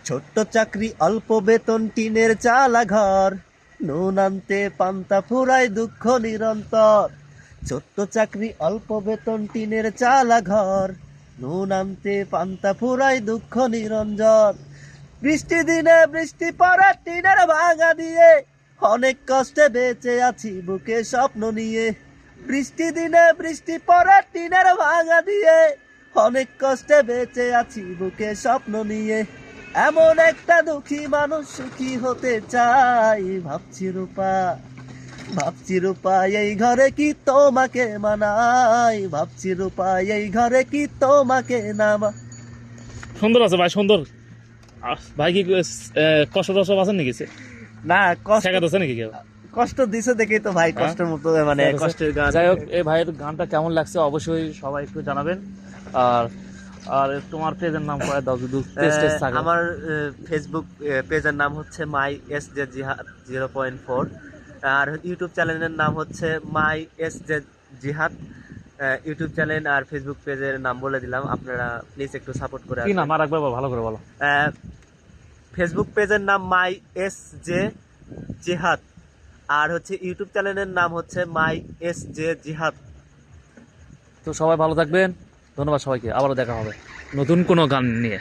ছোট্ট চাকরি অল্প বেতন টিনের চালা ঘর, নুন আনতে পান্তা ফুরায় দুঃখ নিরন্তর। ছোট্ট চাকরি অল্প বেতন টিনের চালা ঘর, নুন আনতে পান্তা ফুরায় দুঃখ নিরঞ্জন। বৃষ্টি দিনে বৃষ্টি পড়ে টিনের ভাঙা দিয়ে, অনেক কষ্টে বেঁচে আছি বুকে স্বপ্ন নিয়ে। বৃষ্টি দিনে বৃষ্টি পড়ে টিনের ভাঙা দিয়ে, অনেক কষ্টে বেঁচে আছি বুকে স্বপ্ন নিয়ে। এমন একটা দুঃখী মানুষ সুখী হতে চাই, ভাবছি রূপা এই ঘরে কি তোমাকে মানাই, ভাবছি রূপা এই ঘরে কি তোমাকে নামা। সুন্দর আছে ভাই, সুন্দর। ভাই কি কষ্ট টষ্ট আছেন নাকি? না কষ্ট শেখা দিচ্ছে নাকি কেউ? কষ্ট দিছে দেখেই তো ভাই কষ্টের মতো মানে কষ্টের গান। যাই হোক, এই ভাইয়ের গানটা কেমন লাগছে অবশ্যই সবাই একটু জানাবেন। আর আর তোমার পেজের নাম করে দাও যদি পেজ থাকে। আমার ফেসবুক পেজের নাম হচ্ছে মাই এস জে জিহাদ 0.4, আর ইউটিউব চ্যানেলের নাম হচ্ছে মাই এস জে জিহাদ। ইউটিউব চ্যানেল আর ফেসবুক পেজের নাম বলে দিলাম, আপনারা প্লিজ একটু সাপোর্ট করে কি নাম আর একবার ভালো করে বলো। ফেসবুক পেজের নাম মাই এস জে জিহাদ, আর হচ্ছে ইউটিউব চ্যানেলের নাম হচ্ছে মাই এস জে জিহাদ। তো সবাই ভালো থাকবেন, ধন্যবাদ সবাইকে, আবারও দেখা হবে নতুন কোনো গান নিয়ে।